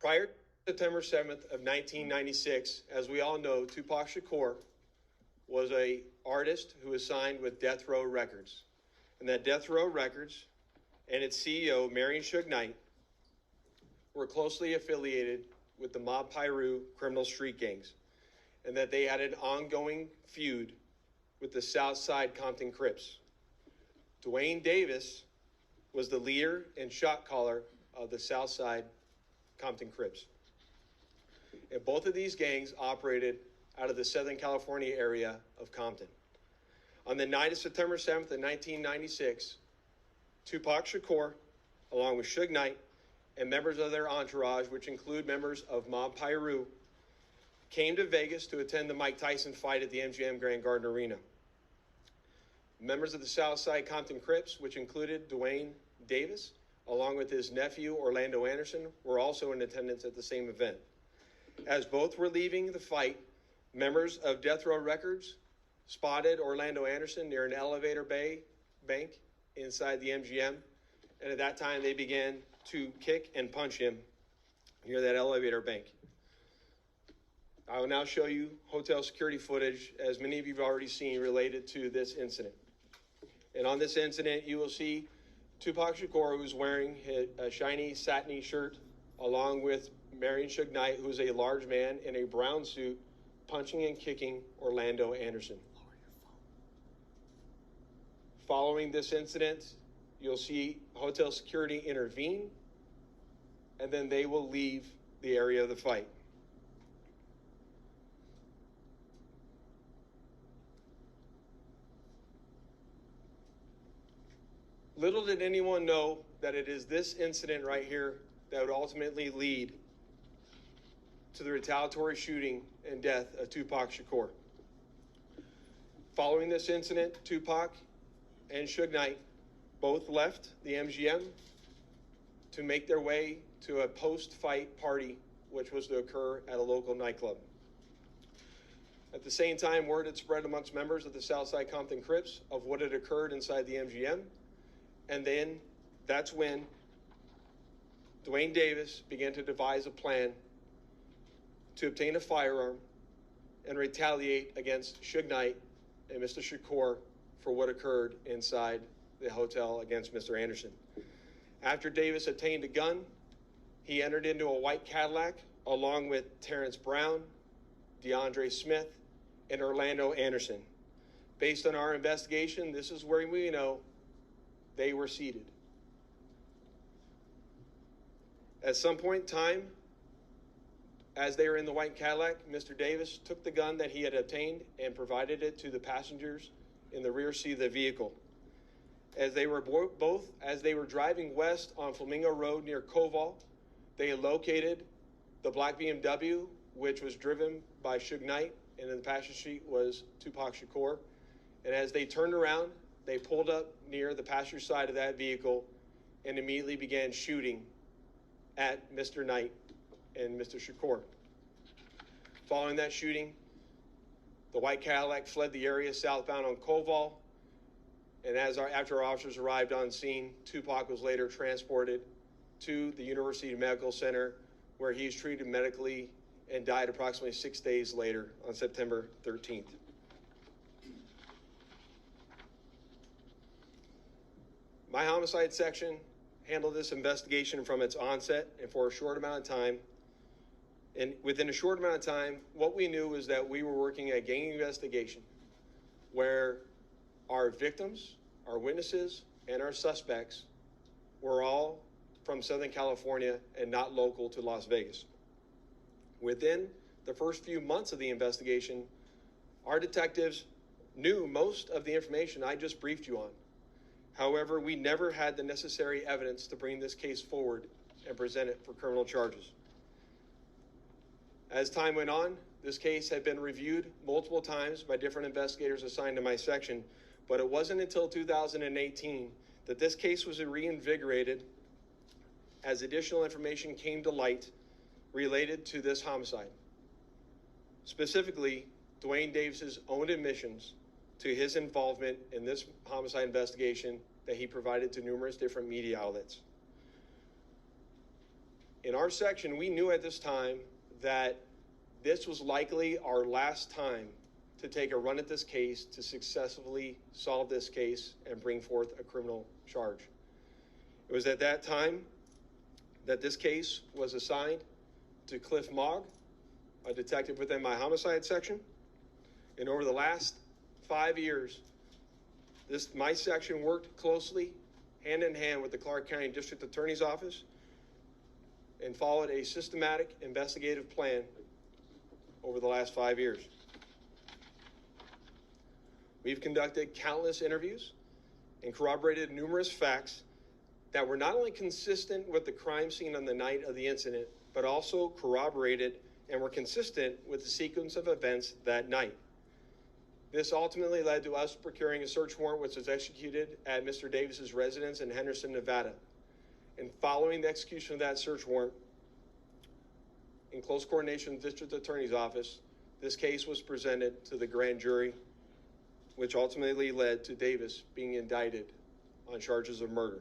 Prior to September 7th of 1996, as we all know, Tupac Shakur was an artist who was signed with Death Row Records. And that Death Row Records and its CEO, Marion Suge Knight, were closely affiliated with the Mob Piru criminal street gangs, and that they had an ongoing feud with the Southside Compton Crips. Duane Davis was the leader and shot caller of the Southside Compton Crips. And both of these gangs operated out of the Southern California area of Compton. On the night of September 7th of 1996, Tupac Shakur, along with Suge Knight, and members of their entourage, which include members of Mob Piru, came to Vegas to attend the Mike Tyson fight at the MGM Grand Garden Arena. Members of the Southside Compton Crips, which included Duane Davis, along with his nephew Orlando Anderson, were also in attendance at the same event. As both were leaving the fight, members of Death Row Records spotted Orlando Anderson near an elevator bank inside the MGM, and at that time they began to kick and punch him near that elevator bank. I will now show you hotel security footage, as many of you have already seen, related to this incident. And on this incident, you will see Tupac Shakur, who's wearing a shiny satiny shirt, along with Marion Suge Knight, who's a large man in a brown suit, punching and kicking Orlando Anderson. Following this incident, you'll see hotel security intervene, and then they will leave the area of the fight. Little did anyone know that it is this incident right here that would ultimately lead to the retaliatory shooting and death of Tupac Shakur. Following this incident, Tupac and Suge Knight both left the MGM to make their way to a post-fight party, which was to occur at a local nightclub. At the same time, word had spread amongst members of the Southside Compton Crips of what had occurred inside the MGM, and then that's when Duane Davis began to devise a plan to obtain a firearm and retaliate against Suge Knight and Mr. Shakur for what occurred inside the hotel against Mr. Anderson. After Davis obtained a gun, he entered into a white Cadillac along with Terrence Brown, DeAndre Smith, and Orlando Anderson. Based on our investigation, this is where we know they were seated. At some point in time, as they were in the white Cadillac, Mr. Davis took the gun that he had obtained and provided it to the passengers in the rear seat of the vehicle. As they were driving west on Flamingo Road near Koval, they located the black BMW, which was driven by Suge Knight, and in the passenger seat was Tupac Shakur. And as they turned around, they pulled up near the passenger side of that vehicle and immediately began shooting at Mr. Knight and Mr. Shakur. Following that shooting, the white Cadillac fled the area southbound on Koval, and after our officers arrived on scene, Tupac was later transported to the University Medical Center, where he was treated medically and died approximately 6 days later on September 13th. My homicide section handled this investigation from its onset and for a short amount of time. And within a short amount of time, what we knew was that we were working a gang investigation where our victims, our witnesses, and our suspects were all from Southern California and not local to Las Vegas. Within the first few months of the investigation, our detectives knew most of the information I just briefed you on. However, we never had the necessary evidence to bring this case forward and present it for criminal charges. As time went on, this case had been reviewed multiple times by different investigators assigned to my section, but it wasn't until 2018 that this case was reinvigorated as additional information came to light related to this homicide. Specifically, Duane Davis's own admissions to his involvement in this homicide investigation that he provided to numerous different media outlets. In our section, we knew at this time that this was likely our last time to take a run at this case to successfully solve this case and bring forth a criminal charge. It was at that time that this case was assigned to Cliff Mogg, a detective within my homicide section. And over the last 5 years, my section worked closely, hand in hand with the Clark County District Attorney's Office, and followed a systematic investigative plan over the last 5 years. We've conducted countless interviews and corroborated numerous facts that were not only consistent with the crime scene on the night of the incident, but also corroborated and were consistent with the sequence of events that night. This ultimately led to us procuring a search warrant which was executed at Mr. Davis's residence in Henderson, Nevada. And following the execution of that search warrant, in close coordination with the District Attorney's Office, this case was presented to the grand jury, which ultimately led to Davis being indicted on charges of murder.